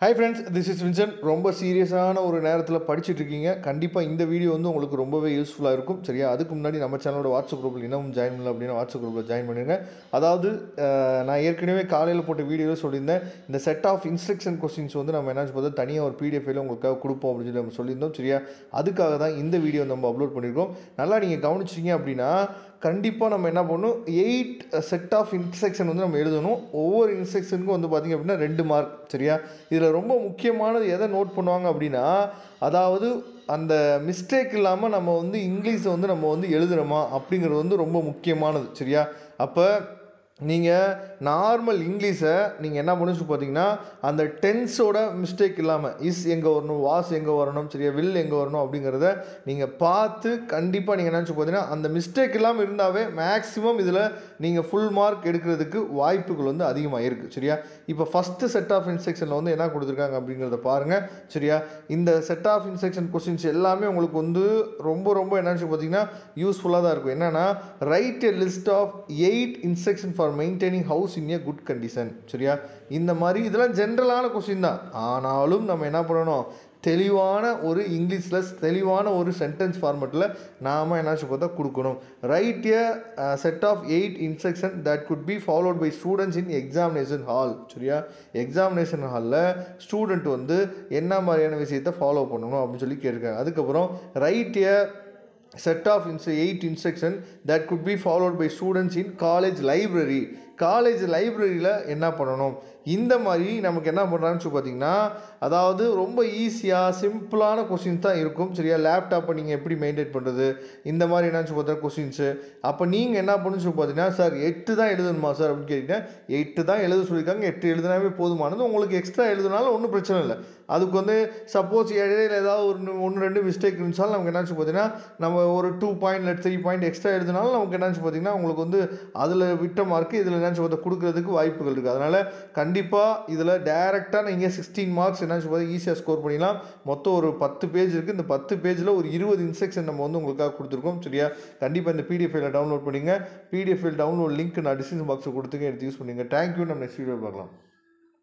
Hi friends, this is Vincent. ரொம்ப சீரியஸான ஒரு நேரத்தில் படிச்சுட்டு இருக்கீங்க. கண்டிப்பாக இந்த வீடியோ வந்து உங்களுக்கு ரொம்பவே யூஸ்ஃபுல்லாக இருக்கும். சரியா? அதுக்கு முன்னாடி நம்ம சேனலோட வாட்ஸ்அப் குரூப்பில் இன்னும் ஜாயின் பண்ணல அப்படின்னா வாட்ஸ்அப் குரூப்பில் ஜாயின் பண்ணிடுங்க. அதாவது நான் ஏற்கனவே காலையில் போட்ட வீடியோவில் சொல்லியிருந்தேன். இந்த செட் ஆஃப் இன்ஸ்ட்ரக்ஷன் கொஸ்டின்ஸ் வந்து நம்ம என்ன பார்த்தா தனியாக ஒரு PDF ஃபைல உங்களுக்காக கொடுப்போம் அப்படின்னு சொல்லி நம்ம சொல்லியிருந்தோம். சரியா? அதுக்காக தான் இந்த வீடியோ நம்ம அப்லோட் பண்ணியிருக்கோம். நல்லா நீங்கள் கவனிச்சிங்க அப்படின்னா கண்டிப்பாக நம்ம என்ன பண்ணணும், 8 செட் ஆஃப் இன்ஸ்ட்ரக்ஷன் வந்து நம்ம எழுதணும். ஒவ்வொரு இன்ஸ்ட்ரக்ஷனுக்கும் வந்து பார்த்திங்க அப்படின்னா 2 மார்க். சரியா? இதில் ரொம்ப முக்கியமானது எதை நோட் பண்ணுவாங்க அப்படின்னா, அதாவது அந்த மிஸ்டேக் இல்லாமல் நம்ம வந்து இங்கிலீஷை வந்து நம்ம வந்து எழுதுகிறோமா அப்படிங்கிறது வந்து ரொம்ப முக்கியமானது. சரியா? அப்போ நீங்கள் நார்மல் இங்கிலீஷை நீங்கள் என்ன பண்ணுச்சு பார்த்தீங்கன்னா, அந்த டென்ஸோட மிஸ்டேக் இல்லாமல் இஸ் எங்கே வரணும், வாஸ் எங்கே வரணும், சரியா, வில் எங்கே வரணும் அப்படிங்கிறத நீங்கள் பார்த்து கண்டிப்பாக நீங்கள் என்னச்சு பார்த்தீங்கன்னா அந்த மிஸ்டேக் இல்லாமல் இருந்தாவே மேக்ஸிமம் இதில் நீங்கள் ஃபுல் மார்க் எடுக்கிறதுக்கு வாய்ப்புகள் வந்து அதிகமாக இருக்குது. சரியா? இப்போ ஃபஸ்ட்டு செட் ஆஃப் இன்ஸ்ட்ரக்ஷனில் வந்து என்ன கொடுத்துருக்காங்க அப்படிங்கிறத பாருங்கள். சரியா? இந்த செட் ஆஃப் இன்ஸ்ட்ரக்ஷன் கொஸ்டின்ஸ் எல்லாமே உங்களுக்கு வந்து ரொம்ப என்னச்சு பார்த்தீங்கன்னா யூஸ்ஃபுல்லாக தான் இருக்கும். என்னென்னா, write a list of 8 instruction for maintaining house in a good condition. சரியா? இந்த மாதிரி இதெல்லாம் ஜென்ரலான கொஸ்டின் தான். ஆனாலும் நம்ம என்ன பண்ணணும், தெளிவான ஒரு இங்கிலீஷில் தெளிவான ஒரு சென்டென்ஸ் ஃபார்மெட்டில் நாம் என்னாச்சு பார்த்தா கொடுக்கணும். Write a set of 8 instruction that could be followed by students in examination hall. சரியா? எக்ஸாமினேஷன் ஹாலில் ஸ்டூடெண்ட் வந்து என்ன மாதிரியான விஷயத்தை ஃபாலோ பண்ணணும் அப்படின்னு சொல்லி கேட்டிருக்காங்க. அதுக்கப்புறம் right A set of 8 instruction that could be followed by students in college library. College லைப்ரரியில் என்ன பண்ணணும், இந்த மாதிரி நமக்கு என்ன பண்ணுறான்னு சொல்லி பார்த்தீங்கன்னா, அதாவது ரொம்ப ஈஸியாக சிம்பிளான கொஸ்டின்ஸ் தான் இருக்கும். சரியா? லேப்டாப்பை நீங்கள் எப்படி மெயின்டைன் பண்ணுறது, இந்த மாதிரி என்னன்னு பார்த்தா கொஸ்டின்ஸு. அப்போ நீங்கள் என்ன பண்ணுன்னு சொல்லி பார்த்தீங்கன்னா, சார் 8 தான் எழுதணுமா சார் அப்படின்னு கேட்டிங்கன்னா, 8 தான் எழுத சொல்லியிருக்காங்க, 8 எழுதினாவே போதுமானது. உங்களுக்கு எக்ஸ்ட்ரா எழுதுனாலும் ஒன்றும் பிரச்சனை இல்லை. அதுக்கு வந்து சப்போஸ் இடையில ஏதாவது ஒன்று 2 மிஸ்டேக் இருந்துச்சாலும் நமக்கு என்னாச்சு பார்த்தீங்கன்னா, நம்ம ஒரு 2 பாயிண்ட் இல்லை 3 பாயிண்ட் எக்ஸ்ட்ரா எழுதினாலும் நமக்கு என்னாச்சு பார்த்தீங்கன்னா உங்களுக்கு வந்து அதில் விட்ட மார்க்கு இதில் என்னாச்சு பார்த்தா கொடுக்குறதுக்கு வாய்ப்புகள் இருக்குது. அதனால் கண்டிப்பாக இதில் டேரெக்டாக நீங்கள் 16 மார்க்ஸ் என்னாச்சு பார்த்தா ஈஸியாக ஸ்கோர் பண்ணிடலாம். மொத்தம் ஒரு 10 பேஜ் இருக்குது. இந்த 10 பேஜில் ஒரு 20 இன்ஸ்ட்ரக்ஷன் நம்ம வந்து உங்களுக்காக கொடுத்துருக்கோம். சரியா? கண்டிப்பாக இந்த PDF ஃபைலை டவுன்லோட் பண்ணிங்க. PDF ஃபைல் டவுன்லோட் லிங்க் நான் டிஸ்கிரிப்ஷன் பாக்ஸில் கொடுத்துங்க, எடுத்து யூஸ் பண்ணிங்க. தேங்க்யூ. நம்ம நெக்ஸ்ட் வீடியோ பார்க்கலாம்.